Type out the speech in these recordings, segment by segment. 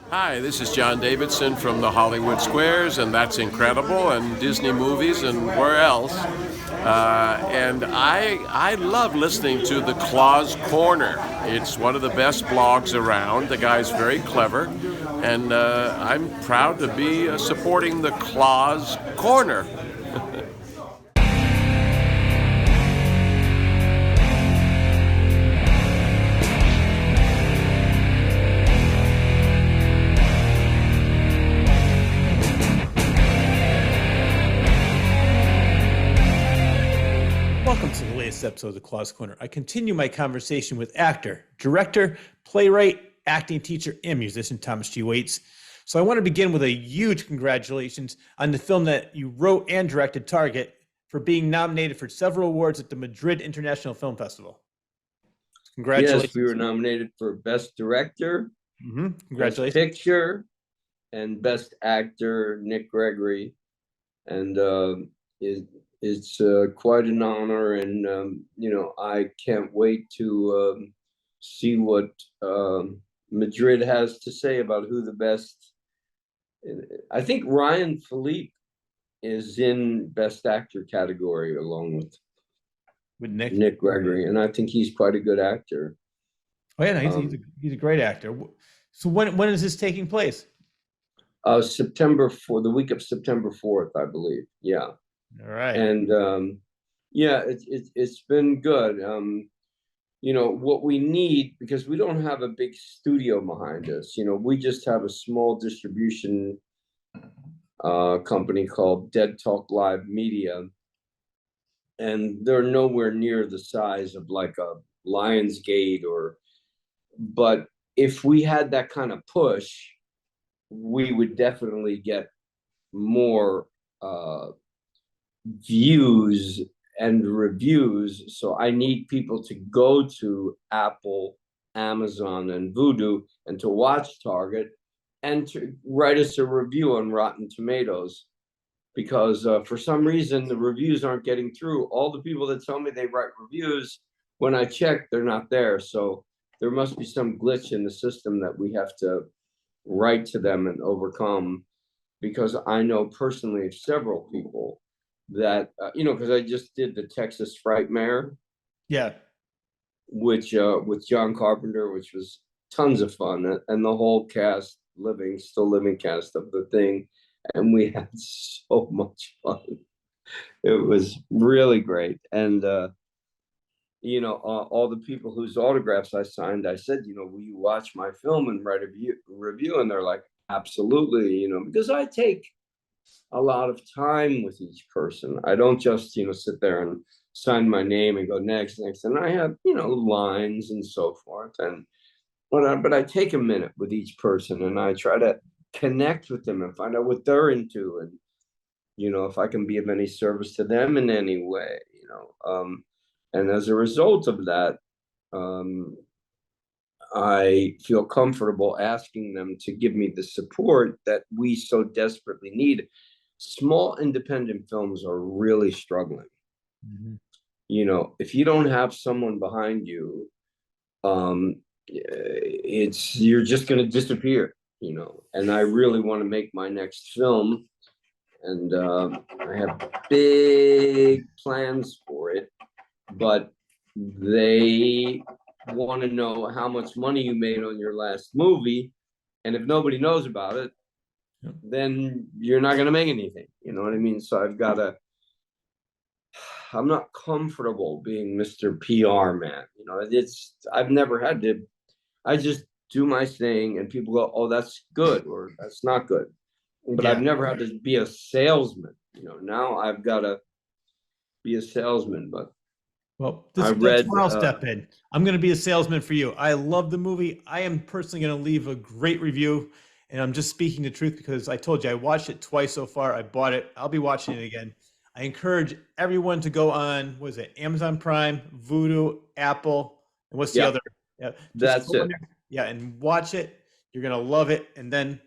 Hi, this is John Davidson from the Hollywood Squares, and That's Incredible, and Disney movies, and where else. And I love listening to the Claus Corner. It's one of the best blogs around. The guy's very clever, and I'm proud to be supporting the Claus Corner. Welcome to the latest episode of the Claus Corner. I continue my conversation with actor, director, playwright, acting teacher, and musician Thomas G. Waits. So I want to begin with a huge congratulations on the film that you wrote and directed, Target, for being nominated for several awards at the Madrid International Film Festival. Congratulations. Yes, we were nominated for Best Director, Congratulations. Best Picture, and Best Actor, Nick Gregory. And it's quite an honor, and I can't wait to see what Madrid has to say about who the best. I think Ryan Philippe is in Best Actor category along with Nick Gregory, and I think he's quite a good actor. Oh yeah, no, he's a great actor. So when is this taking place? September the week of September 4th, I believe. Yeah. All right. And yeah, it's been good. What we need, because we don't have a big studio behind us, we just have a small distribution company called Dead Talk Live Media, and they're nowhere near the size of like a Lionsgate but if we had that kind of push, we would definitely get more views and reviews. So I need people to go to Apple, Amazon, and Vudu, and to watch Target, and to write us a review on Rotten Tomatoes, because for some reason the reviews aren't getting through. All the people that tell me they write reviews, when I check, they're not there. So there must be some glitch in the system that we have to write to them and overcome, because I know personally of several people that because I just did the Texas Frightmare, which with John Carpenter, which was tons of fun, and the whole cast, still living cast of the thing, and we had so much fun. It was really great. And all the people whose autographs I signed, I said, will you watch my film and write a review? And they're like, absolutely, because I take a lot of time with each person. I don't just, sit there and sign my name and go next. And I have, lines and so forth. But I take a minute with each person, and I try to connect with them and find out what they're into, and, if I can be of any service to them in any way, and as a result of that, I feel comfortable asking them to give me the support that we so desperately need. Small independent films are really struggling. If you don't have someone behind you, you're just going to disappear, and I really want to make my next film, and I have big plans for it, but they want to know how much money you made on your last movie, and if nobody knows about it, then you're not going to make anything. You know what I mean? So I'm not comfortable being Mr. PR man. I've never had to. I just do my thing, and people go, "Oh, that's good," or "That's not good." But I've never had to be a salesman. Now I've got to be a salesman. But that's where I'll step in. I'm going to be a salesman for you. I love the movie. I am personally going to leave a great review, and I'm just speaking the truth because I told you I watched it twice so far. I bought it. I'll be watching it again. I encourage everyone to go on, Amazon Prime, Vudu, Apple, and what's the other? Yeah, that's it. Yeah, and watch it. You're going to love it. And then,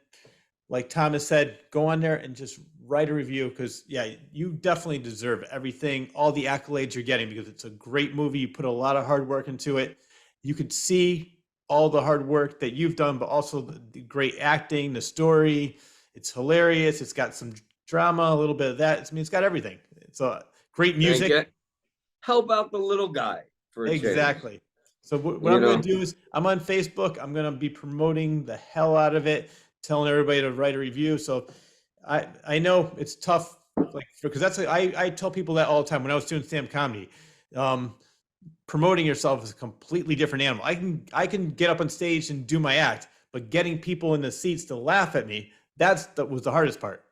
like Thomas said, go on there and just write a review, because you definitely deserve everything, all the accolades you're getting, because it's a great movie. You put a lot of hard work into it. You could see all the hard work that you've done, but also the great acting, the story. It's hilarious. It's got some drama, a little bit of that. I mean, it's got everything. It's a great Thank music. you. Help out the little guy for a change. Exactly. So what You I'm going know, to do is I'm on Facebook. I'm going to be promoting the hell out of it, telling everybody to write a review. So I know it's tough, like because that's I tell people that all the time when I was doing stand-up comedy. Um, Promoting yourself is a completely different animal. I can get up on stage and do my act, but getting people in the seats to laugh at me, that was the hardest part.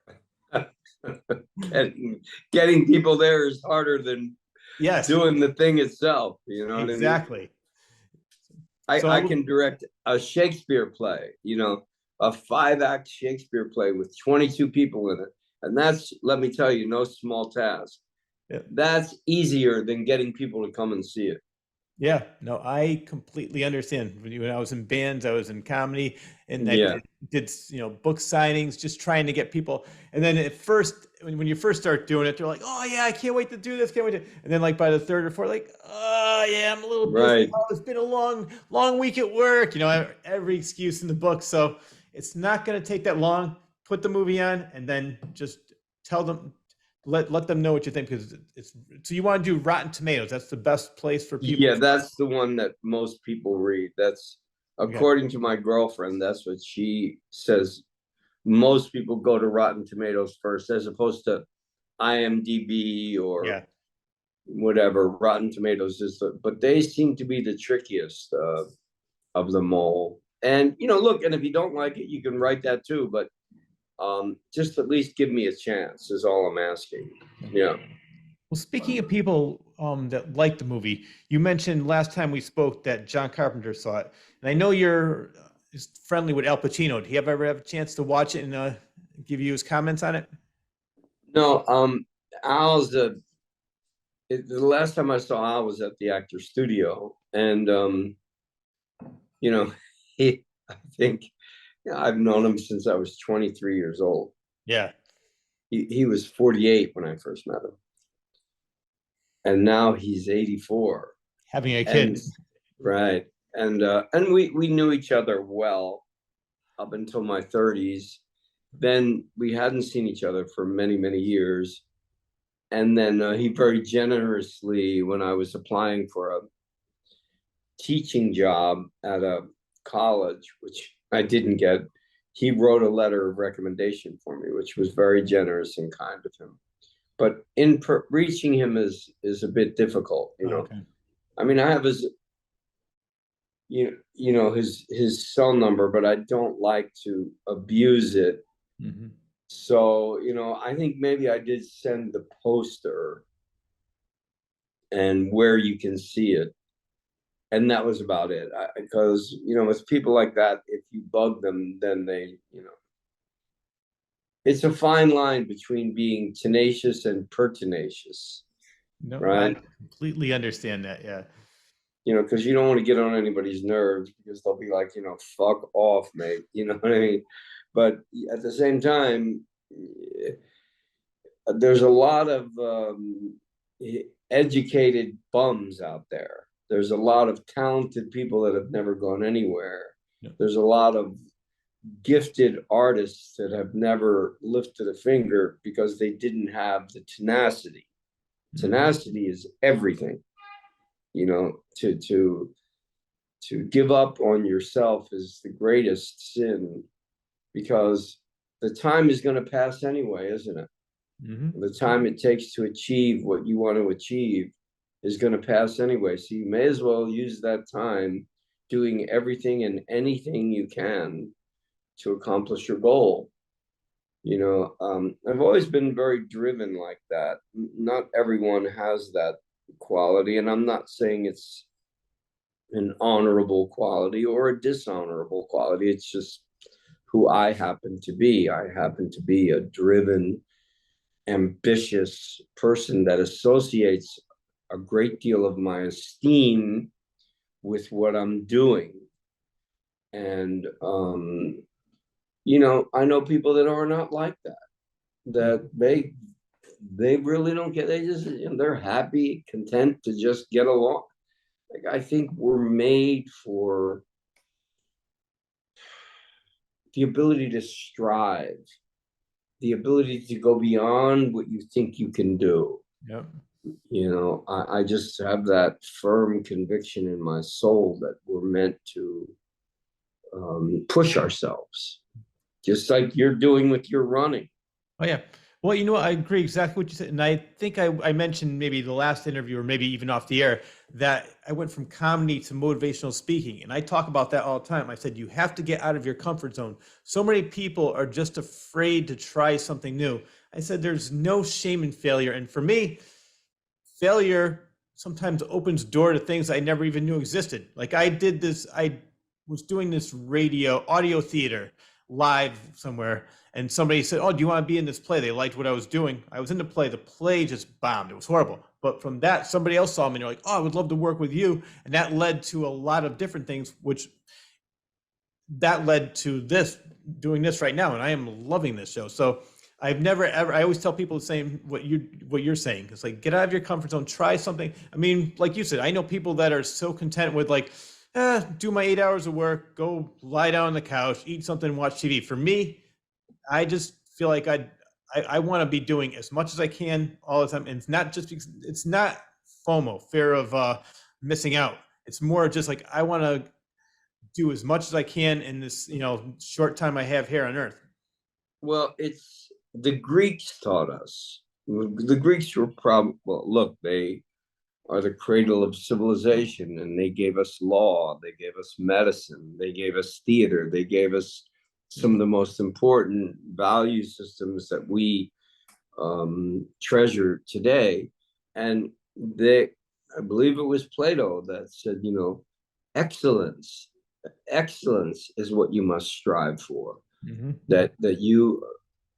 getting people there is harder than Yes, doing the thing itself. You know what I mean? exactly. I, So I can direct a Shakespeare play, a 5-act Shakespeare play with 22 people in it. And that's, let me tell you, no small task. yeah. That's easier than getting people to come and see it. Yeah, no, I completely understand. When I was in bands, I was in comedy, and I Yeah, did book signings, just trying to get people. And then at first, when you first start doing it, they're like, "Oh yeah, I can't wait to do this, can't wait to." And then like by the third or fourth, like, "Oh yeah, I'm a little busy. right. Oh, it's been a long week at work." Every excuse in the book. So it's not going to take that long. Put the movie on, and then just tell them, let them know what you think, because it's so you want to do Rotten Tomatoes. That's the best place for people. Yeah, that's the one that most people read. That's, Okay. according to my girlfriend, that's what she says. Most people go to Rotten Tomatoes first, as opposed to IMDb or Yeah. whatever. Rotten Tomatoes is but they seem to be the trickiest of them all. And look, and if you don't like it, you can write that too. But just at least give me a chance is all I'm asking. Yeah. Well, speaking of people that like the movie, you mentioned last time we spoke that John Carpenter saw it, and I know you're friendly with Al Pacino. Do you ever have a chance to watch it and give you his comments on it? No, Al's the last time I saw Al was at the Actor Studio, and you know, I think I've known him since I was 23 years old. Yeah, He was 48 when I first met him, and now he's 84. having a And kid. right, and we knew each other well up until my 30s. Then we hadn't seen each other for many years, and then he very generously, when I was applying for a teaching job at a college, which I didn't get, he wrote a letter of recommendation for me, which was very generous and kind of him. But reaching him is a bit difficult, Okay. I mean, I have his his cell number, but I don't like to abuse it. Hmm. So, I think maybe I did send the poster and where you can see it. And that was about it. Because, with people like that, if you bug them, then it's a fine line between being tenacious and pertinacious, No, I right? completely understand that. Yeah. Because you don't want to get on anybody's nerves because they'll be like, fuck off, mate. You know what I mean? But at the same time, there's a lot of educated bums out there. There's a lot of talented people that have never gone anywhere. Yeah. There's a lot of gifted artists that have never lifted a finger because they didn't have the tenacity. Tenacity is everything. To give up on yourself is the greatest sin, because the time is going to pass anyway, isn't it? Mm-hmm. The time it takes to achieve what you want to achieve is going to pass anyway. So you may as well use that time doing everything and anything you can to accomplish your goal. I've always been very driven like that. Not everyone has that quality, and I'm not saying it's an honorable quality or a dishonorable quality. It's just who I happen to be. I happen to be a driven, ambitious person that associates a great deal of my esteem with what I'm doing. And I know people that are not like that they really don't get, they just, they're happy, content to just get along. Like, I think we're made for the ability to strive, the ability to go beyond what you think you can do. Yep. I just have that firm conviction in my soul that we're meant to push ourselves, just like you're doing with your running. Oh yeah. Well, you know what? I agree exactly what you said. And I think I mentioned maybe the last interview or maybe even off the air that I went from comedy to motivational speaking. And I talk about that all the time. I said, you have to get out of your comfort zone. So many people are just afraid to try something new. I said, there's no shame in failure. And for me, failure sometimes opens door to things I never even knew existed. Like I was doing this audio theater live somewhere, and somebody said, oh, do you want to be in this play? They liked what I was doing. I was in the play. The play just bombed. It was horrible. But from that, somebody else saw me and they're like, oh, I would love to work with you. And that led to a lot of different things, which that led to doing this right now. And I am loving this show. So I've never ever, I always tell people the same, what you're saying. It's like, get out of your comfort zone, try something. I mean, like you said, I know people that are so content with like, do my 8 hours of work, go lie down on the couch, eat something, watch TV. For me, I just feel like I want to be doing as much as I can all the time. And it's not just because it's not FOMO, fear of missing out. It's more just like, I want to do as much as I can in this, short time I have here on earth. Well, it's the Greeks taught us. The Greeks were they are the cradle of civilization, and they gave us law, they gave us medicine, they gave us theater, they gave us some of the most important value systems that we treasure today. And I believe it was Plato that said, excellence is what you must strive for. Mm-hmm. That you,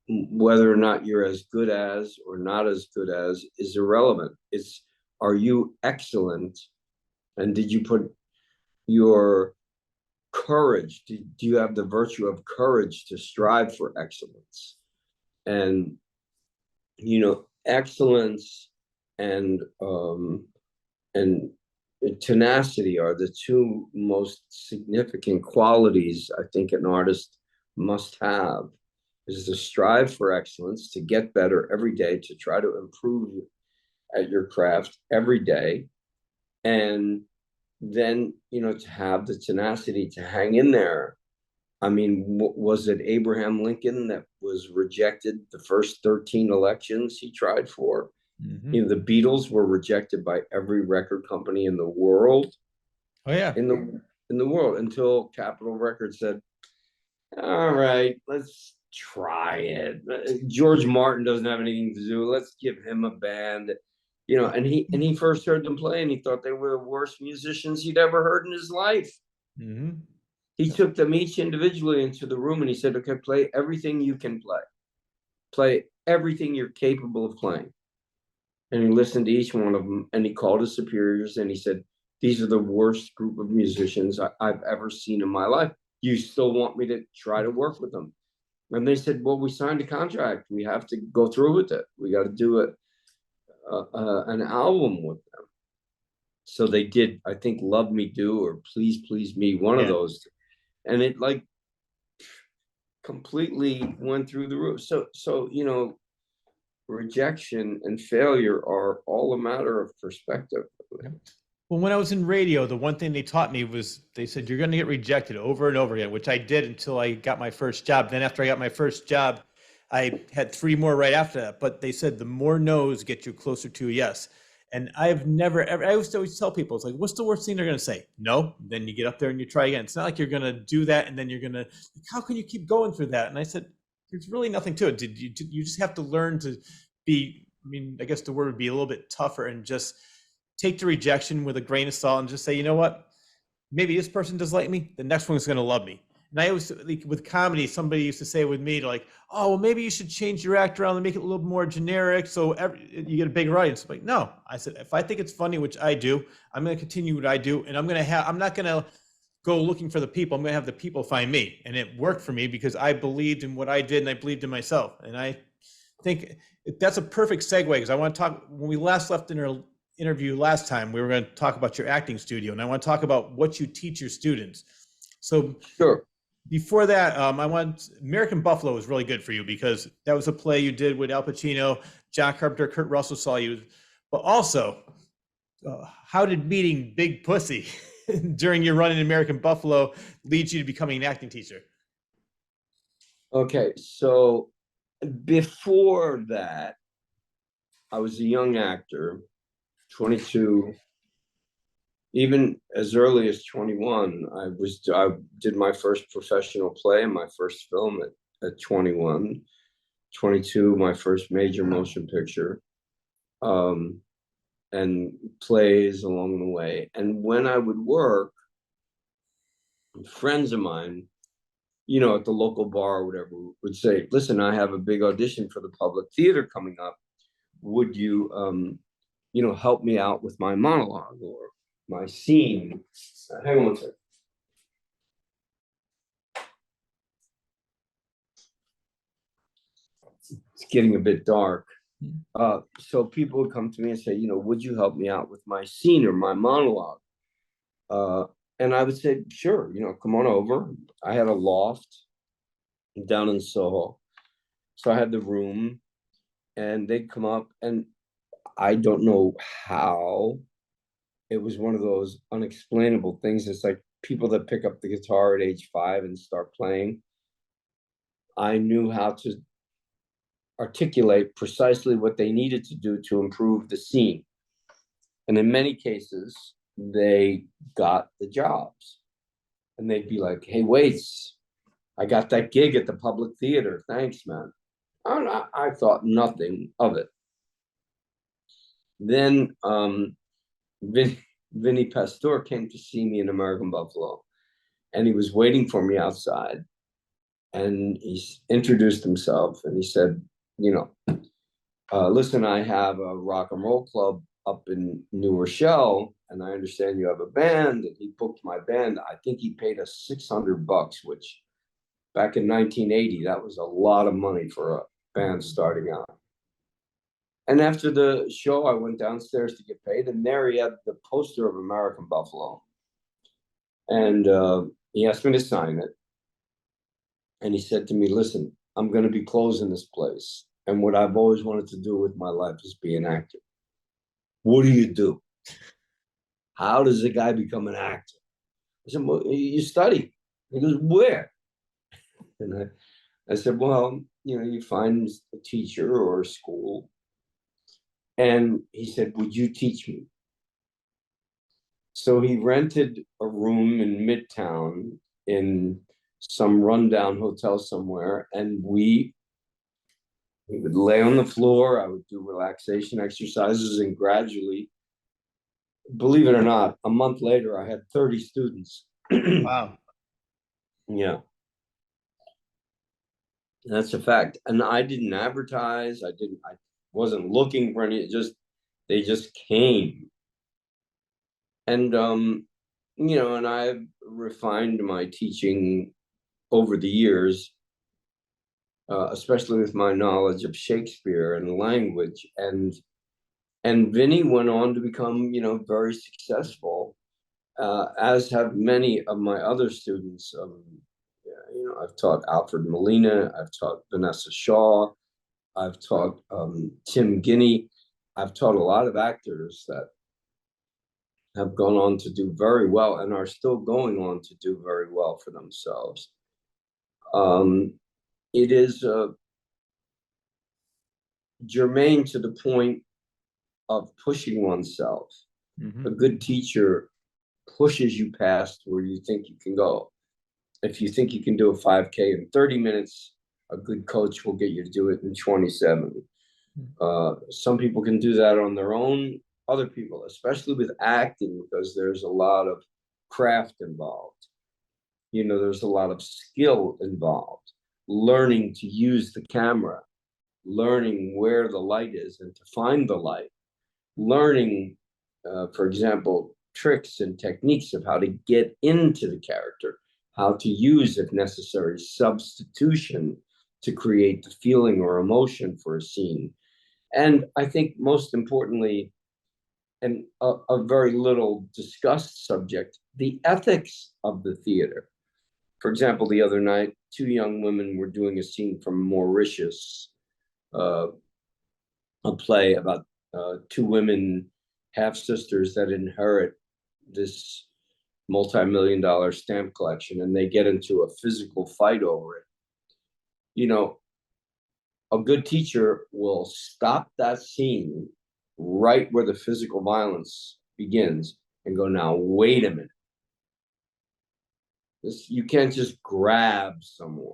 whether or not you're as good as or not as good as, is irrelevant. Are you excellent? And did you put your courage? Do you have the virtue of courage to strive for excellence? And, excellence and tenacity are the two most significant qualities I think an artist must have, is to strive for excellence, to get better every day, to try to improve at your craft every day, and then to have the tenacity to hang in there. I mean, was it Abraham Lincoln that was rejected the first 13 elections he tried for? Mm-hmm. The Beatles were rejected by every record company in the world. Oh yeah, in the world, until Capitol Records said, all right, let's try it. George Martin doesn't have anything to do, let's give him a band. And he first heard them play, and he thought they were the worst musicians he'd ever heard in his life. Mm-hmm. He took them each individually into the room, and he said, okay, play everything you can play everything you're capable of playing. And he listened to each one of them, and he called his superiors, and he said, these are the worst group of musicians I've ever seen in my life. You still want me to try to work with them? And they said, well, we signed a contract, we have to go through with it, we got to do it. An album with them. So they did, I think, Love Me Do or Please Please Me, one of those, and it like completely went through the roof. So rejection and failure are all a matter of perspective. Well, when I was in radio, the one thing they taught me was, they said, you're going to get rejected over and over again, which I did until I got my first job. Then after I got my first job, I had 3 more right after that, but they said the more no's get you closer to a yes. And I've never ever, I always tell people, it's like, what's the worst thing they're going to say? No. Then you get up there and you try again. It's not like you're going to do that and then you're going to, how can you keep going through that? And I said, there's really nothing to it. You just have to learn to be, I guess the word would be a little bit tougher, and just take the rejection with a grain of salt and just say, you know what? Maybe this person does like me. The next one's going to love me. And I always, like with comedy, somebody used to say with me, like, oh, well, maybe you should change your act around and make it a little more generic so you get a bigger audience. I'm like, no. I said, if I think it's funny, which I do, I'm going to continue what I do. And I'm not going to go looking for the people. I'm going to have the people find me. And it worked for me because I believed in what I did and I believed in myself. And I think that's a perfect segue, because I want to talk, when we last left in our interview last time, we were going to talk about your acting studio. And I want to talk about what you teach your students. So sure. Before that, I want American Buffalo was really good for you because that was a play you did with Al Pacino, John Carpenter, Kurt Russell saw you. But also, how did meeting Big Pussy during your run in American Buffalo lead you to becoming an acting teacher? Okay, so before that, I was a young actor, 22. Even as early as 21, I did my first professional play and my first film at 21. 22, my first major motion picture, and plays along the way. And when I would work, friends of mine, at the local bar or whatever, would say, listen, I have a big audition for the public theater coming up. Would you, help me out with my monologue or my scene? Hang on one second. It's getting a bit dark. So people would come to me and say, would you help me out with my scene or my monologue? And I would say, sure, come on over. I had a loft down in Soho. So I had the room and they'd come up, and I don't know how. It was one of those unexplainable things. It's like people that pick up the guitar at age 5 and start playing. I knew how to articulate precisely what they needed to do to improve the scene. And in many cases, they got the jobs. And they'd be like, hey, Waits, I got that gig at the public theater. Thanks, man. I thought nothing of it. Then Vinny Pastor came to see me in American Buffalo, and he was waiting for me outside. And he introduced himself, and he said, listen, I have a rock and roll club up in New Rochelle, and I understand you have a band. And he booked my band. I think he paid us $600, which back in 1980, that was a lot of money for a band starting out. And after the show, I went downstairs to get paid, and there he had the poster of American Buffalo. And he asked me to sign it. And he said to me, listen, I'm going to be closing this place. And what I've always wanted to do with my life is be an actor. What do you do? How does a guy become an actor? I said, well, you study. He goes, where? And I said, well, you find a teacher or a school. And he said, would you teach me? So he rented a room in Midtown in some rundown hotel somewhere, and we would lay on the floor. I would do relaxation exercises, and gradually, believe it or not, a month later, I had 30 students. Wow. Yeah. That's a fact. And I didn't advertise. I wasn't looking for any, they just came. And, and I've refined my teaching over the years, especially with my knowledge of Shakespeare and language. And Vinny went on to become, very successful, as have many of my other students. I've taught Alfred Molina, I've taught Vanessa Shaw, I've taught Tim Guinea. I've taught a lot of actors that have gone on to do very well and are still going on to do very well for themselves. It is germane to the point of pushing oneself. Mm-hmm. A good teacher pushes you past where you think you can go. If you think you can do a 5K in 30 minutes, a good coach will get you to do it in 27. Some people can do that on their own. Other people, especially with acting, because there's a lot of craft involved. There's a lot of skill involved. Learning to use the camera, learning where the light is and to find the light. Learning, for example, tricks and techniques of how to get into the character, how to use, if necessary, substitution to create the feeling or emotion for a scene. And I think most importantly, and a very little discussed subject, the ethics of the theater. For example, the other night, two young women were doing a scene from Mauritius, uh, a play about two women, half sisters, that inherit this multi-million-dollar stamp collection, and they get into a physical fight over it. You know, a good teacher will stop that scene right where the physical violence begins and go, now, wait a minute. You can't just grab someone.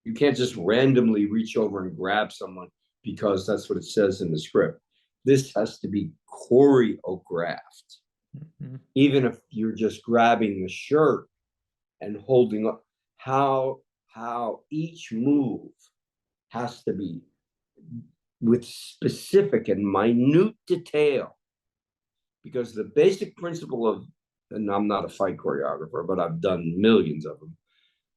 You can't just randomly reach over and grab someone because that's what it says in the script. This has to be choreographed. Mm-hmm. Even if you're just grabbing the shirt and holding up, how each move has to be with specific and minute detail. Because the basic principle of, and I'm not a fight choreographer, but I've done millions of them.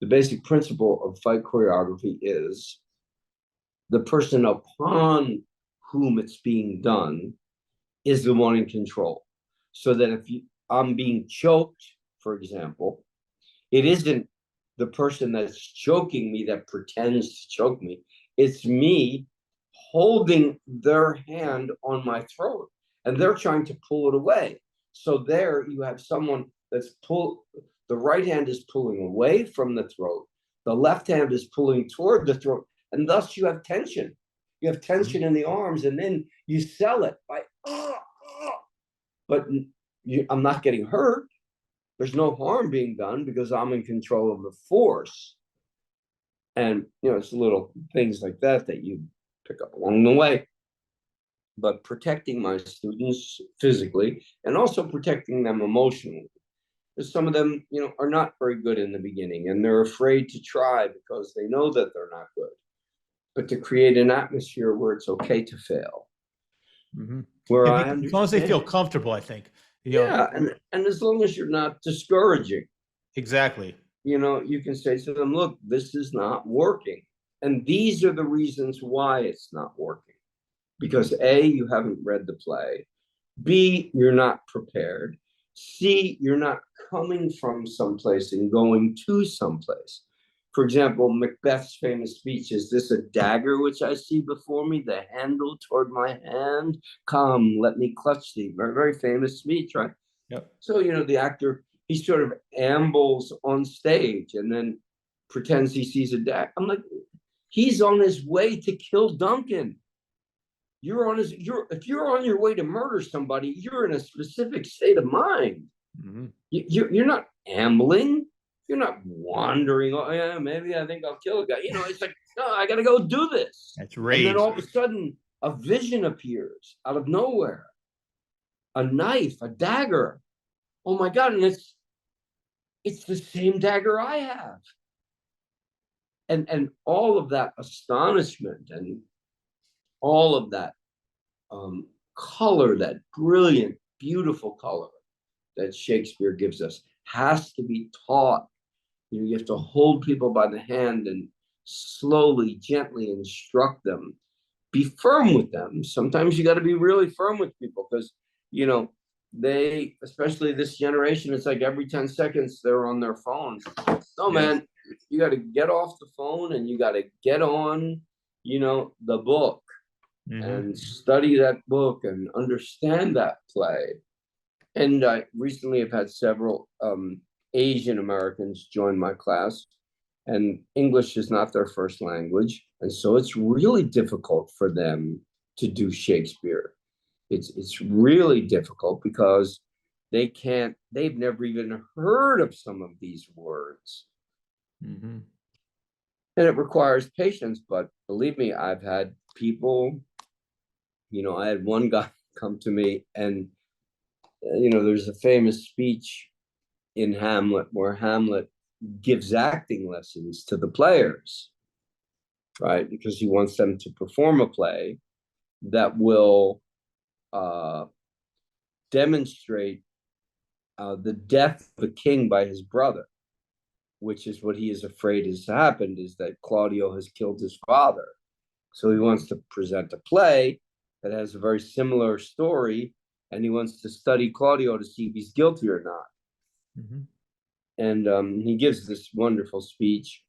The basic principle of fight choreography is the person upon whom it's being done is the one in control. So that if I'm being choked, for example, it isn't the person that's choking me that pretends to choke me. It's me holding their hand on my throat, and they're trying to pull it away. So there you have someone that's the right hand is pulling away from the throat, the left hand is pulling toward the throat, and thus you have tension. You have tension in the arms, and then you sell it by, but I'm not getting hurt. There's no harm being done because I'm in control of the force. And, it's little things like that you pick up along the way. But protecting my students physically and also protecting them emotionally. Because some of them, are not very good in the beginning, and they're afraid to try because they know that they're not good. But to create an atmosphere where it's okay to fail. Mm-hmm. Where as long as they feel comfortable, I think. And as long as you're not discouraging. Exactly. You can say to them, look, this is not working. And these are the reasons why it's not working. Because A, you haven't read the play. B, you're not prepared. C, you're not coming from someplace and going to someplace. For example, Macbeth's famous speech, is this a dagger which I see before me, the handle toward my hand? Come, let me clutch thee. Very, very famous speech, right? Yep. So, the actor, he sort of ambles on stage and then pretends he sees a dagger. I'm like, he's on his way to kill Duncan. If you're on your way to murder somebody, you're in a specific state of mind. Mm-hmm. You're not ambling. You're not wandering. Oh yeah, maybe I think I'll kill a guy. It's like, no, I got to go do this. That's rage. And then all of a sudden, a vision appears out of nowhere. A knife, a dagger. Oh my God! And it's the same dagger I have. And all of that astonishment and all of that color, that brilliant, beautiful color that Shakespeare gives us, has to be taught. You have to hold people by the hand and slowly, gently instruct them. Be firm with them. Sometimes you got to be really firm with people because, they, especially this generation, it's like every 10 seconds they're on their phone. No, man, you got to get off the phone and you got to get on, the book. Mm-hmm. And study that book and understand that play. And I recently have had several Asian Americans join my class, and English is not their first language. And so it's really difficult for them to do Shakespeare. It's really difficult because they've never even heard of some of these words. Mm-hmm. And it requires patience, but believe me, I've had people, I had one guy come to me and, there's a famous speech in Hamlet where Hamlet gives acting lessons to the players, right? Because he wants them to perform a play that will demonstrate the death of a king by his brother, which is what he is afraid has happened, is that Claudio has killed his father. So he wants to present a play that has a very similar story, and he wants to study Claudio to see if he's guilty or not. Mm-hmm. And he gives this wonderful speech.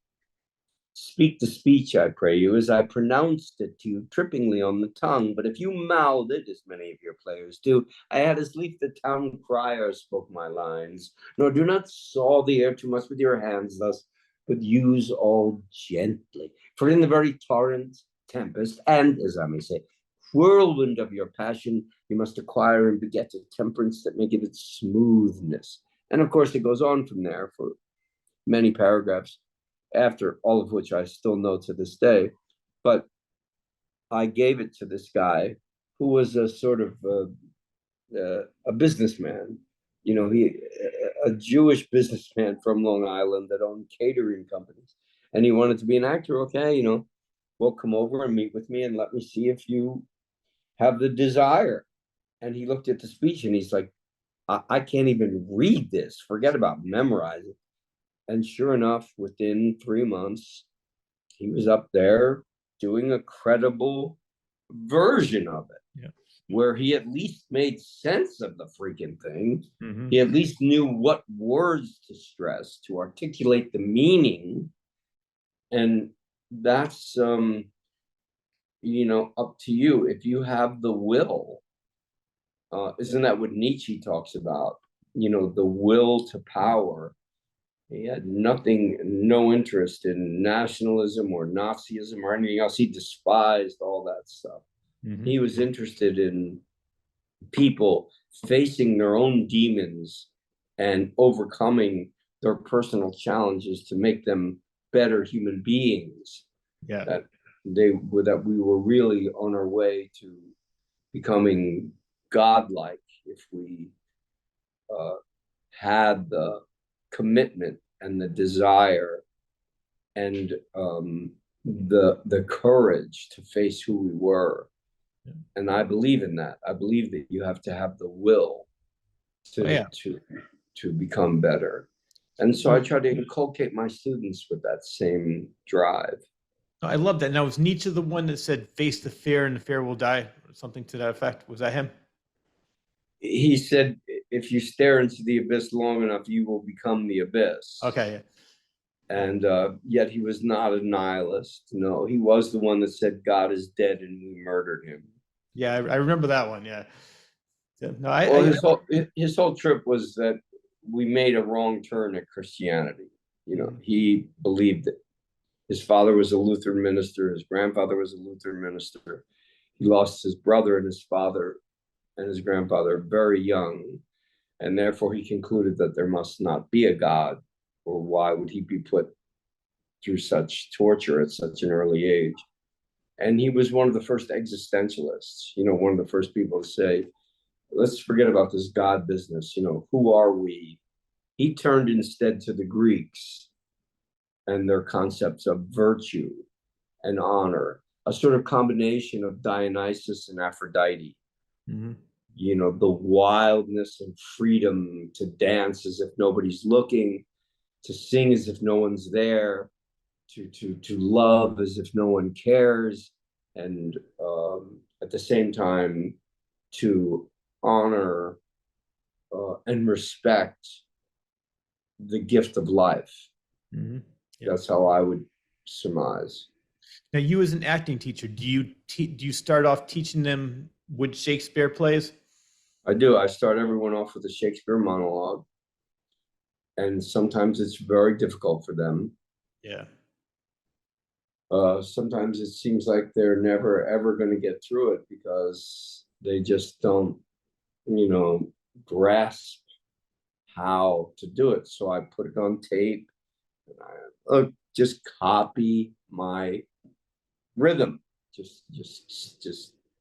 Speak the speech, I pray you, as I pronounced it to you trippingly on the tongue. But if you mouth it, as many of your players do, I had as lief the town crier spoke my lines. Nor do not saw the air too much with your hands thus, but use all gently. For in the very torrent, tempest, and, as I may say, whirlwind of your passion, you must acquire and beget a temperance that may give it smoothness. And of course, it goes on from there for many paragraphs, after all of which I still know to this day. But I gave it to this guy who was a sort of a businessman, a Jewish businessman from Long Island that owned catering companies, and he wanted to be an actor. Okay, well, come over and meet with me and let me see if you have the desire. And he looked at the speech and he's like, I can't even read this. Forget about memorizing. And sure enough, within 3 months, he was up there doing a credible version of it, Yeah. where he at least made sense of the freaking thing. Mm-hmm. He at least knew what words to stress to articulate the meaning. And that's, up to you. If you have the will, isn't that what Nietzsche talks about? The will to power. He had no interest in nationalism or Nazism or anything else. He despised all that stuff. Mm-hmm. He was interested in people facing their own demons and overcoming their personal challenges to make them better human beings. Yeah. That we were really on our way to becoming godlike if we had the commitment and the desire and the courage to face who we were. Yeah. And I believe in that. I believe that you have to have the will to become better. And so I try to inculcate my students with that same drive. I love that. Now, was Nietzsche the one that said, face the fear and the fear will die? Or something to that effect? Was that him? He said, if you stare into the abyss long enough, you will become the abyss. Okay. Yeah. And yet he was not a nihilist. No, he was the one that said, God is dead and we murdered him. Yeah, I remember that one. Yeah. No, his whole trip was that we made a wrong turn at Christianity. He believed that his father was a Lutheran minister. His grandfather was a Lutheran minister. He lost his brother and his father and his grandfather very young. And therefore he concluded that there must not be a God, or why would he be put through such torture at such an early age? And he was one of the first existentialists, one of the first people to say, let's forget about this God business. Who are we? He turned instead to the Greeks and their concepts of virtue and honor, a sort of combination of Dionysus and Aphrodite. Mm-hmm. The wildness and freedom to dance as if nobody's looking, to sing as if no one's there, to love as if no one cares, and at the same time to honor and respect the gift of life. Mm-hmm. Yeah. That's how I would surmise. Now, you as an acting teacher, do you start off teaching them with Shakespeare plays? I do. I start everyone off with a Shakespeare monologue, and sometimes it's very difficult for them. Yeah. Sometimes it seems like they're never ever going to get through it because they just don't, grasp how to do it. So I put it on tape, and I just copy my rhythm, just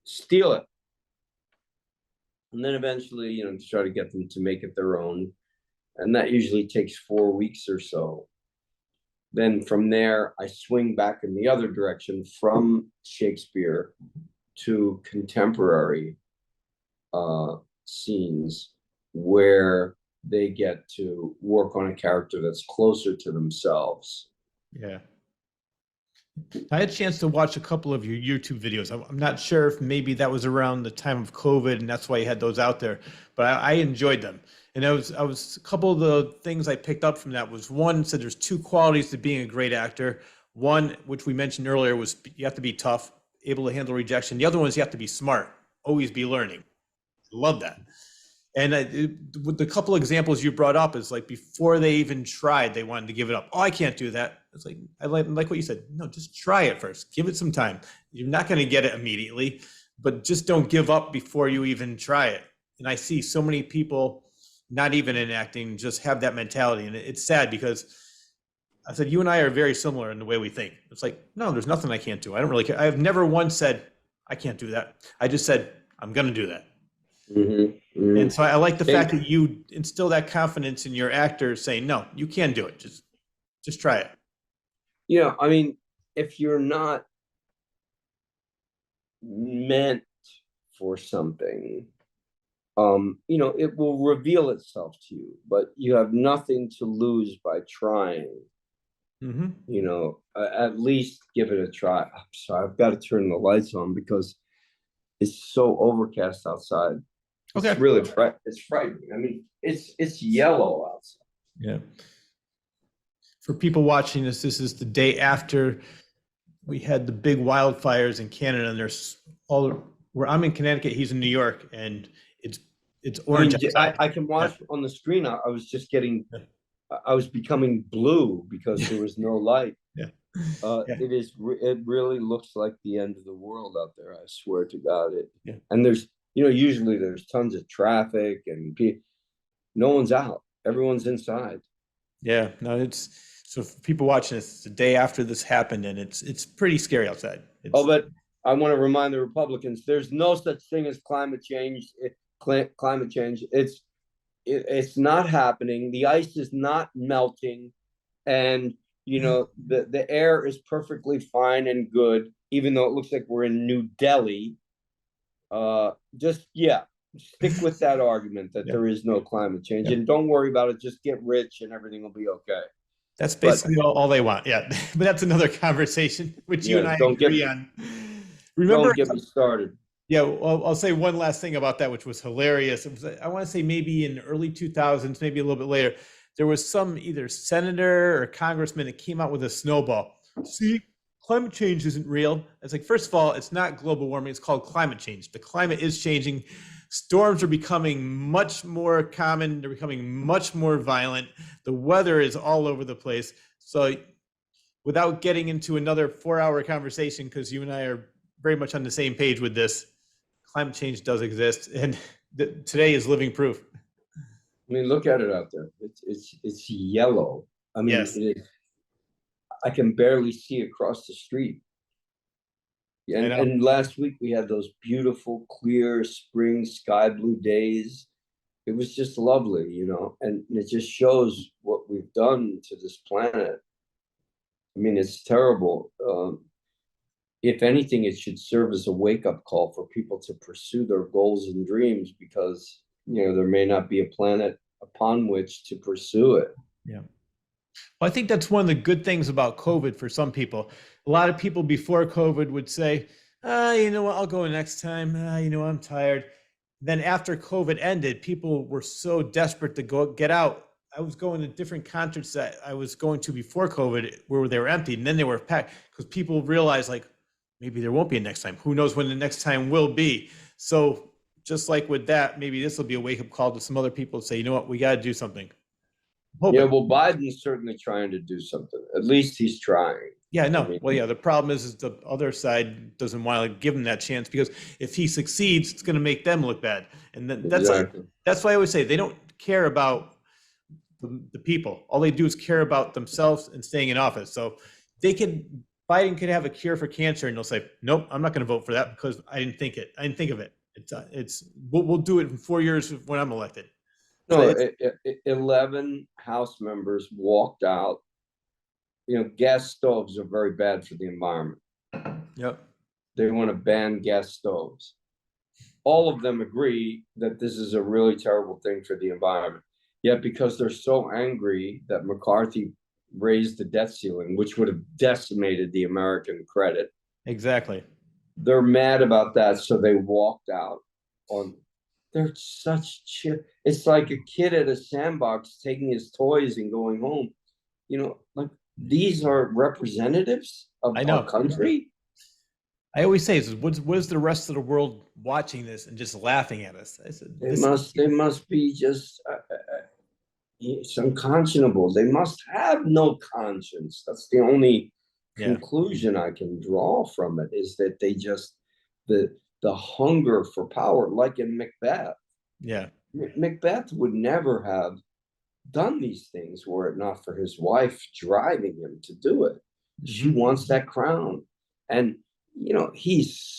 steal it. And then eventually, to try to get them to make it their own. And that usually takes 4 weeks or so. Then from there, I swing back in the other direction from Shakespeare to contemporary scenes where they get to work on a character that's closer to themselves. Yeah. I had a chance to watch a couple of your YouTube videos. I'm not sure if maybe that was around the time of COVID and that's why you had those out there, but I enjoyed them. And I was a couple of the things I picked up from that was one said there's two qualities to being a great actor. One, which we mentioned earlier, was you have to be tough, able to handle rejection. The other one is you have to be smart, always be learning. Love that. And with the couple examples you brought up is like before they even tried, they wanted to give it up. Oh, I can't do that. It's like I like what you said. No, just try it first. Give it some time. You're not going to get it immediately, but just don't give up before you even try it. And I see so many people, not even in acting, just have that mentality, and it's sad because I said you and I are very similar in the way we think. It's like no, there's nothing I can't do. I don't really care. I've never once said I can't do that. I just said I'm going to do that. And so I like the fact that you instill that confidence in your actors saying, no, you can do it. Just try it. I mean, if you're not meant for something, it will reveal itself to you, but you have nothing to lose by trying. At least give it a try. I'm sorry, I've got to turn the lights on because it's so overcast outside. Okay. It's really it's frightening. I mean, it's yellow outside. Yeah. For people watching this is the day after we had the big wildfires in Canada, and there's all where I'm in Connecticut, he's in New York, and it's orange. I can watch on the screen. I was just I was becoming blue because there was no light. Yeah. It really looks like the end of the world out there. I swear to God. And there's, usually there's tons of traffic and no one's out. Everyone's inside. Yeah, no, so for people watching this, it's the day after this happened, and it's pretty scary outside. But I want to remind the Republicans, there's no such thing as climate change. Climate change, it's not happening. The ice is not melting, and the air is perfectly fine and good, even though it looks like we're in New Delhi. Stick with that argument that there is no climate change, and don't worry about it. Just get rich, and everything will be okay. That's basically all they want. Yeah, but that's another conversation which you and I agree on. Remember, don't get me started. Yeah, well, I'll say one last thing about that, which was hilarious. I want to say maybe in the early 2000s, maybe a little bit later, there was some either senator or congressman that came out with a snowball. See, climate change isn't real. It's like, first of all, it's not global warming. It's called climate change. The climate is changing. Storms are becoming much more common. They're becoming much more violent. The weather is all over the place. So without getting into another 4-hour conversation, because you and I are very much on the same page with this, climate change does exist, and today is living proof. I mean, look at it out there. It's yellow. I mean, yes. I can barely see across the street. And last week we had those beautiful, clear spring sky blue days. It was just lovely, and it just shows what we've done to this planet. I mean, it's terrible. If anything, it should serve as a wake-up call for people to pursue their goals and dreams, because there may not be a planet upon which to pursue it. Yeah. Well, I think that's one of the good things about COVID for some people. A lot of people before COVID would say, you know what, I'll go next time. I'm tired. Then after COVID ended, people were so desperate to get out. I was going to different concerts that I was going to before COVID where they were empty, and then they were packed because people realized, like, maybe there won't be a next time. Who knows when the next time will be? So just like with that, maybe this will be a wake-up call to some other people to say, you know what, we got to do something. Yeah, well, Biden's certainly trying to do something. At least he's trying. Yeah, no. Well, yeah, the problem is the other side doesn't want to give him that chance, because if he succeeds, it's going to make them look bad. And that's why I always say they don't care about the people. All they do is care about themselves and staying in office. So Biden could have a cure for cancer, and they'll say, nope, I'm not going to vote for that because I didn't think of it. We'll do it in 4 years when I'm elected. No, 11 House members walked out. Gas stoves are very bad for the environment. Yep. They want to ban gas stoves. All of them agree that this is a really terrible thing for the environment. Yet, because they're so angry that McCarthy raised the debt ceiling, which would have decimated the American credit. Exactly. They're mad about that, so they walked out on they're such chill. It's like a kid at a sandbox taking his toys and going home. Like these are representatives of I our know. country. I always say, what is the rest of the world watching this and just laughing at us? I said, They must be just it's unconscionable. They must have no conscience. That's the only yeah, conclusion I can draw from it, is that they just the hunger for power, like in Macbeth. yeah, Macbeth would never have done these things were it not for his wife driving him to do it. She hmm wants that crown. And, he's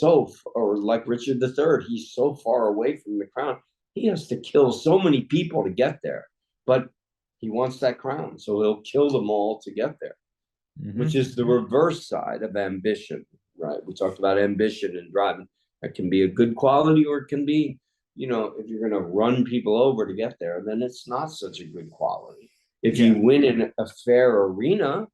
or like Richard III, he's so far away from the crown. He has to kill so many people to get there. But he wants that crown. So he'll kill them all to get there, which is the reverse side of ambition, right? We talked about ambition and driving. That can be a good quality, or it can be, if you're going to run people over to get there, then it's not such a good quality. If yeah, you win in a fair arena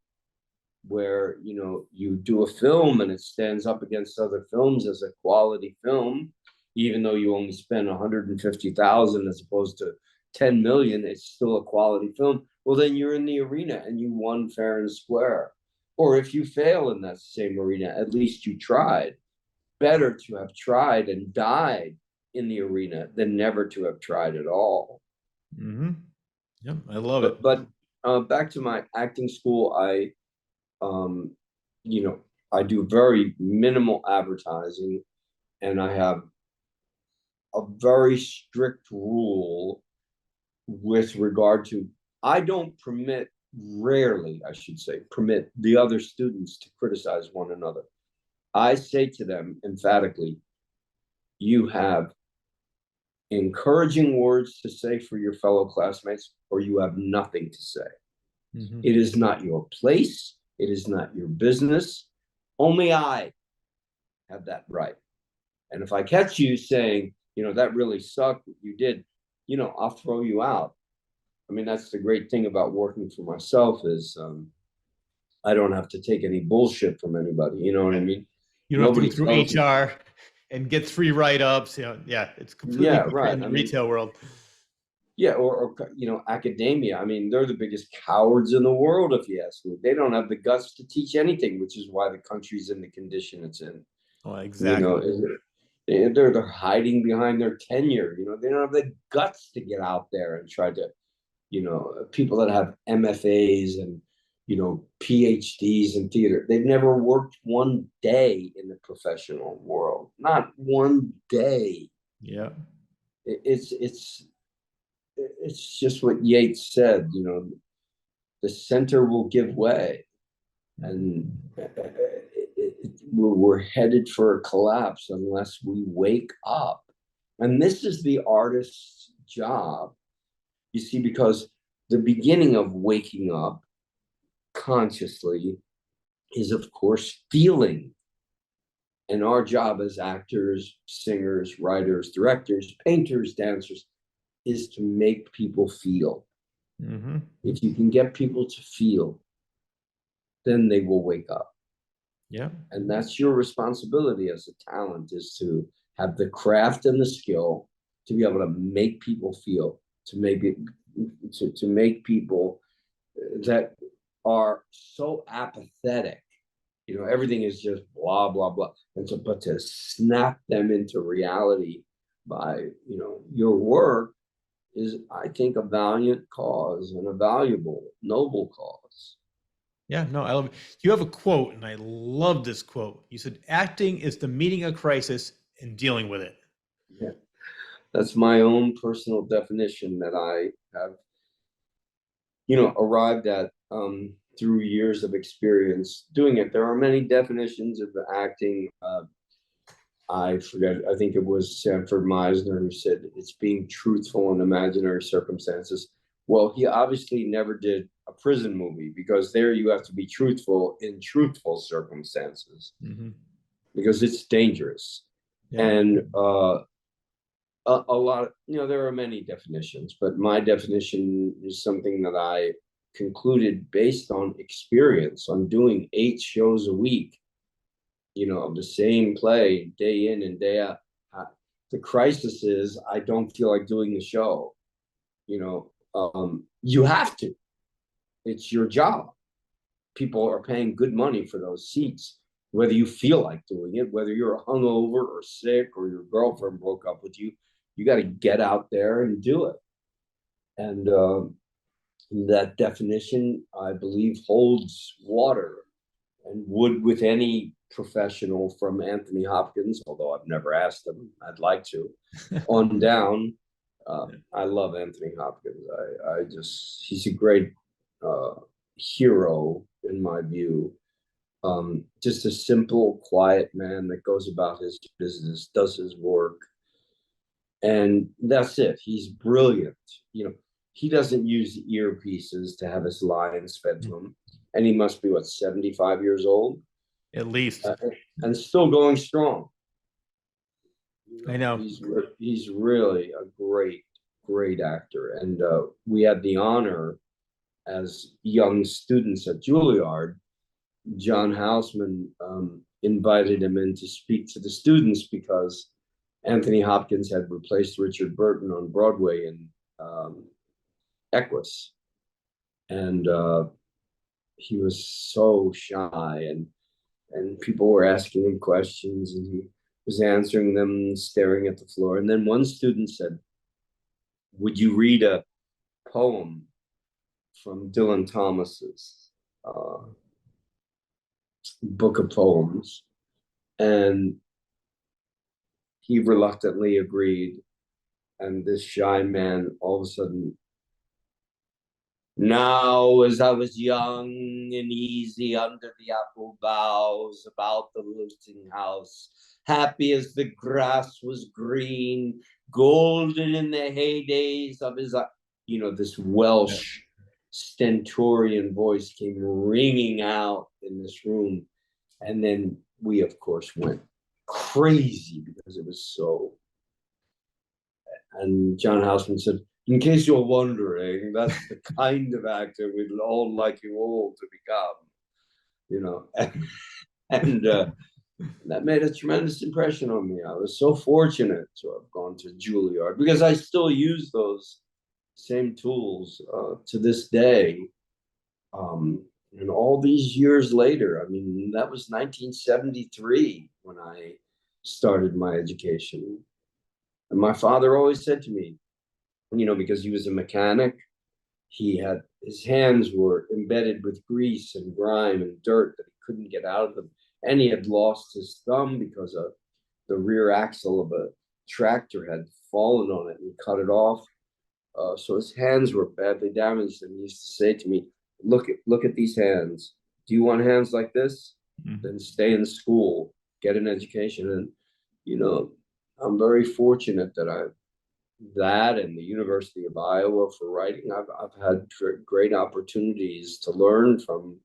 where, you do a film and it stands up against other films as a quality film, even though you only spend 150,000 as opposed to 10 million, it's still a quality film. Well, then you're in the arena and you won fair and square. Or if you fail in that same arena, at least you tried. Better to have tried and died in the arena than never to have tried at all. hmm Yep, I love it. But back to my acting school, um, you know, I do very minimal advertising, and I have a very strict rule with regard to, I don't permit, rarely, I should say, permit the other students to criticize one another. I say to them emphatically, you have encouraging words to say for your fellow classmates, or you have nothing to say. hmm It is not your place. It is not your business. Only I have that right. And if I catch you saying, that really sucked what you did, I'll throw you out. I mean, that's the great thing about working for myself is I don't have to take any bullshit from anybody. You know what I mean? You don't have to go Nobody through tells me. HR and get 3 write-ups. Yeah, it's completely Yeah, different right. in the I mean, retail world. yeah, or academia. I mean, they're the biggest cowards in the world, if you ask me. They don't have the guts to teach anything, which is why the country's in the condition it's in. Oh, You exactly. know, they're hiding behind their tenure. They don't have the guts to get out there and try to, people that have MFAs and PhDs in theater. They've never worked one day in the professional world, not one day. Yeah. It's just what Yates said. The center will give way, and we're headed for a collapse unless we wake up. And this is the artist's job, you see, because the beginning of waking up consciously is, of course, feeling. And our job as actors, singers, writers, directors, painters, dancers is to make people feel. hmm If you can get people to feel, then they will wake up. Yeah. And that's your responsibility as a talent, is to have the craft and the skill to be able to make people feel, to make it, to make people that are so apathetic, everything is just blah blah blah, but to snap them into reality by your work is, I think, a valiant cause and a valuable, noble cause. Yeah, no, I love it. You have a quote, and I love this quote. You said, acting is the meeting a crisis and dealing with it. Yeah, that's my own personal definition that I have, arrived at through years of experience doing it. There are many definitions of the acting. I forget, I think it was Sanford Meisner who said it's being truthful in imaginary circumstances. Well, he obviously never did a prison movie, because there you have to be truthful in truthful circumstances, hmm because it's dangerous. Yeah. And a lot of, there are many definitions, but my definition is something that I concluded based on experience, on doing 8 shows a week, of the same play day in and day out. The crisis is I don't feel like doing the show. You have to. It's your job. People are paying good money for those seats, whether you feel like doing it, whether you're hungover or sick or your girlfriend broke up with you. You got to get out there and do it. And that definition, I believe, holds water and would with any professional from Anthony Hopkins, although I've never asked him, I'd like to, on down. I love Anthony Hopkins. He's a great hero in my view. Just a simple, quiet man that goes about his business, does his work, and that's it. He's brilliant. He doesn't use earpieces to have his lines fed to him, and he must be 75 years old, At least. And still going strong. I know. He's really a great actor, and we had the honor as young students at Juilliard. John Houseman invited him in to speak to the students because Anthony Hopkins had replaced Richard Burton on Broadway in Equus, and he was so shy, and people were asking him questions, and he was answering them, staring at the floor. And then one student said, "Would you read a poem from Dylan Thomas's book of poems?" And he reluctantly agreed. And this shy man all of a sudden, "Now as I was young and easy under the apple boughs about the lilting house, happy as the grass was green, golden in the heydays of his," this Welsh stentorian voice came ringing out in this room. And then we, of course, went crazy because it was so. And John Houseman said, "In case you're wondering, that's the kind of actor we'd all like you all to become," and that made a tremendous impression on me. I was so fortunate to have gone to Juilliard because I still use those same tools to this day. And all these years later, I mean, that was 1973 when I started my education. And my father always said to me, because he was a mechanic, his hands were embedded with grease and grime and dirt that he couldn't get out of them. And he had lost his thumb because the rear axle of a tractor had fallen on it and cut it off. So his hands were badly damaged. And he used to say to me, look at these hands. Do you want hands like this? Mm-hmm. Then stay in school, get an education. And, I'm very fortunate that and the University of Iowa for writing. I've had great opportunities to learn from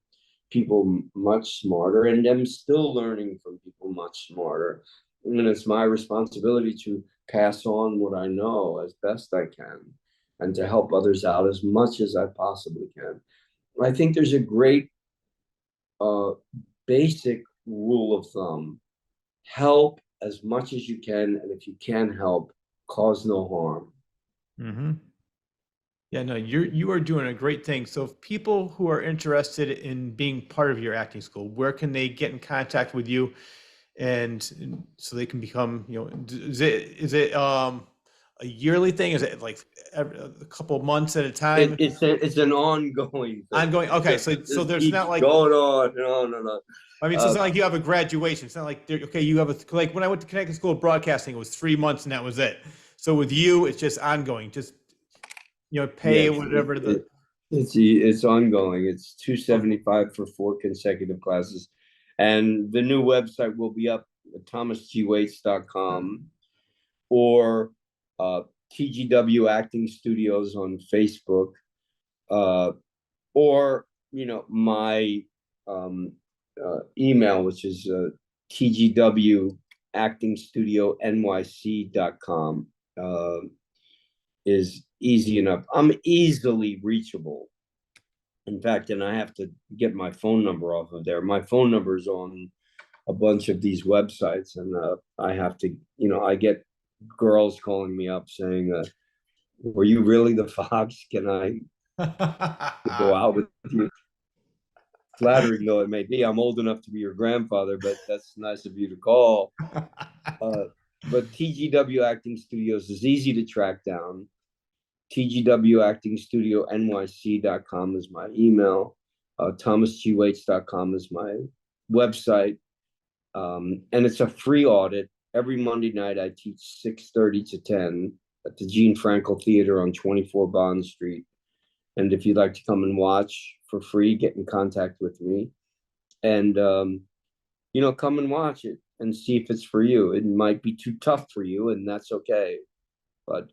people much smarter, and I'm still learning from people much smarter. And it's my responsibility to pass on what I know as best I can and to help others out as much as I possibly can. I think there's a great basic rule of thumb. Help as much as you can, and if you can help, cause no harm. Mm-hmm. Yeah, no, you are doing a great thing. So if people who are interested in being part of your acting school, where can they get in contact with you, and so they can become, is it a yearly thing? Is it like a couple of months at a time? It's an ongoing thing. Ongoing. Okay, so there's not like going on. No. I mean, so it's not like you have a graduation. It's not like you have like when I went to Connecticut School of Broadcasting, it was 3 months and that was it. So with you, it's just ongoing. Just pay whatever it's ongoing. It's $275 for 4 consecutive classes, and the new website will be up at thomasgwaits.com or TGW Acting Studios on Facebook, or my email, which is tgwactingstudionyc.com, is easy enough. I'm easily reachable. In fact, and I have to get my phone number off of there. My phone number is on a bunch of these websites, and I have to, I get girls calling me up saying, "Were you really the fox? Can I go out with you?" Flattering though it may be, I'm old enough to be your grandfather, but that's nice of you to call. But TGW Acting Studios is easy to track down. TGWactingstudioNYC.com is my email. ThomasGWaits.com is my website. And it's a free audit. Every Monday night, I teach 6:30 to 10 at the Gene Frankel Theater on 24 Bond Street. And if you'd like to come and watch for free, get in contact with me. And, come and watch it and see if it's for you. It might be too tough for you, and that's okay. But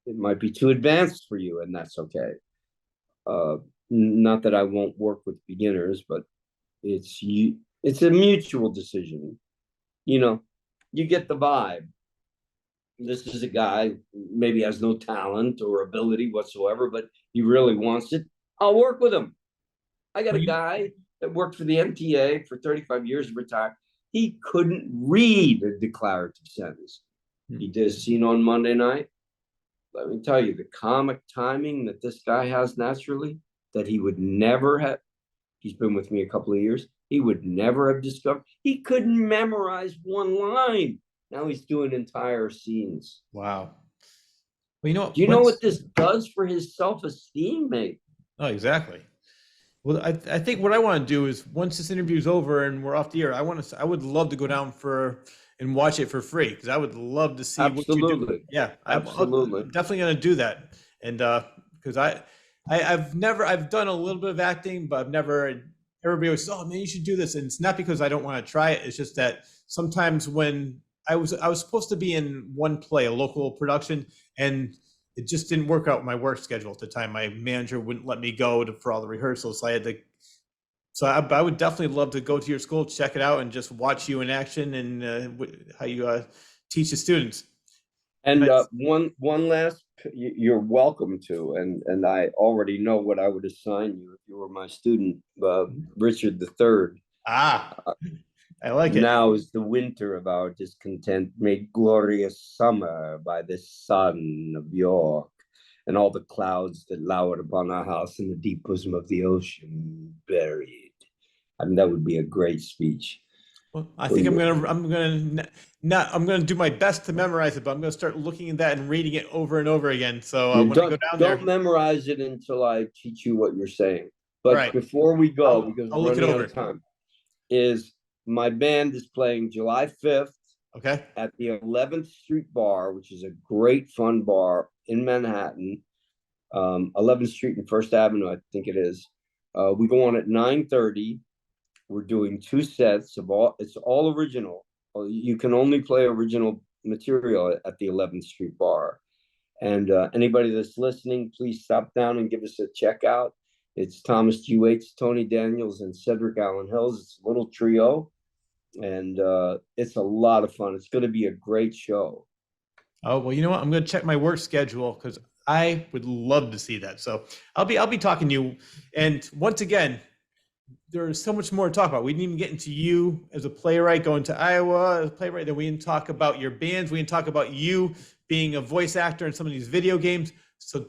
it might be too advanced for you, and that's okay. Not that I won't work with beginners, but it's a mutual decision. You get the vibe. This is a guy maybe has no talent or ability whatsoever, but he really wants it. I'll work with him. I got a guy that worked for the MTA for 35 years, retired. He couldn't read a declarative sentence. He did a scene on Monday night. Let me tell you, the comic timing that this guy has naturally, that he would never have. He's been with me a couple of years. He would never have discovered. He couldn't memorize one line. Now he's doing entire scenes. Wow. Well, do you know what this does for his self-esteem, mate? Oh, exactly. Well, I think what I want to do is once this interview is over and we're off the air, I would love to go down and watch it for free, because I would love to see what you do. Yeah, absolutely. I'm definitely going to do that. And because I've done a little bit of acting, but I've never. Everybody always says, "Oh man, you should do this," and it's not because I don't want to try it. It's just that sometimes when I was supposed to be in one play, a local production, and it just didn't work out with my work schedule at the time. My manager wouldn't let me go for all the rehearsals, so I had to. So I would definitely love to go to your school, check it out, and just watch you in action and how you teach the students. And one last, you're welcome to, and I already know what I would assign you if you were my student, Richard III. I like it. Now is the winter of our discontent made glorious summer by the sun of York, and all the clouds that lowered upon our house in the deep bosom of the ocean buried. I mean, that would be a great speech. Well, I think I'm gonna do my best to memorize it, but I'm gonna start looking at that and reading it over and over again. So when I go down there, don't memorize it until I teach you what you're saying. But right. Before we go, because we're running out of time, my band is playing July 5th. Okay. At the 11th Street Bar, which is a great fun bar in Manhattan, 11th Street and First Avenue, I think it is. We go on at 9:30. We're doing 2 sets it's all original. You can only play original material at the 11th Street Bar. And anybody that's listening, please stop down and give us a check out. It's Thomas G. Waits, Tony Daniels, and Cedric Allen Hills. It's a little trio. And it's a lot of fun. It's going to be a great show. Oh, well, you know what? I'm going to check my work schedule because I would love to see that. So I'll be talking to you. And once again, there's so much more to talk about. We didn't even get into you as a playwright, going to Iowa as a playwright. Then we didn't talk about your bands. We didn't talk about you being a voice actor in some of these video games. So,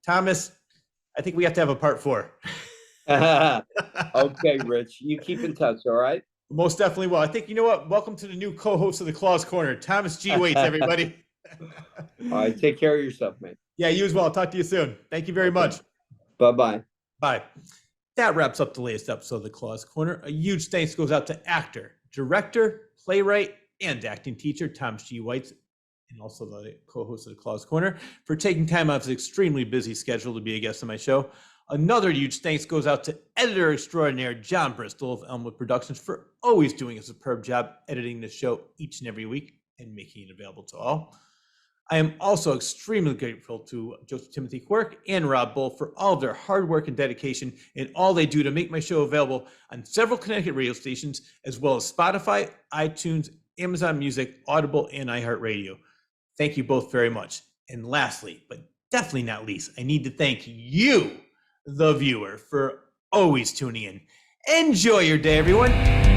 Thomas, I think we have to have a part 4. Okay, Rich. You keep in touch, all right? Most definitely will. I think, you know what? Welcome to the new co-host of the Claws Corner, Thomas G. Waits, everybody. All right. Take care of yourself, man. Yeah, you as well. I'll talk to you soon. Thank you very much. Bye-bye. Bye. That wraps up the latest episode of the Claws Corner. A huge thanks goes out to actor, director, playwright, and acting teacher Thomas G. Waits, and also the co-host of the Claws Corner, for taking time out of his extremely busy schedule to be a guest on my show. Another huge thanks goes out to editor extraordinaire John Bristol of Elmwood Productions for always doing a superb job editing the show each and every week and making it available to all. I am also extremely grateful to Joseph Timothy Quirk and Rob Bull for all of their hard work and dedication and all they do to make my show available on several Connecticut radio stations, as well as Spotify, iTunes, Amazon Music, Audible, and iHeartRadio. Thank you both very much. And lastly, but definitely not least, I need to thank you, the viewer, for always tuning in. Enjoy your day, everyone.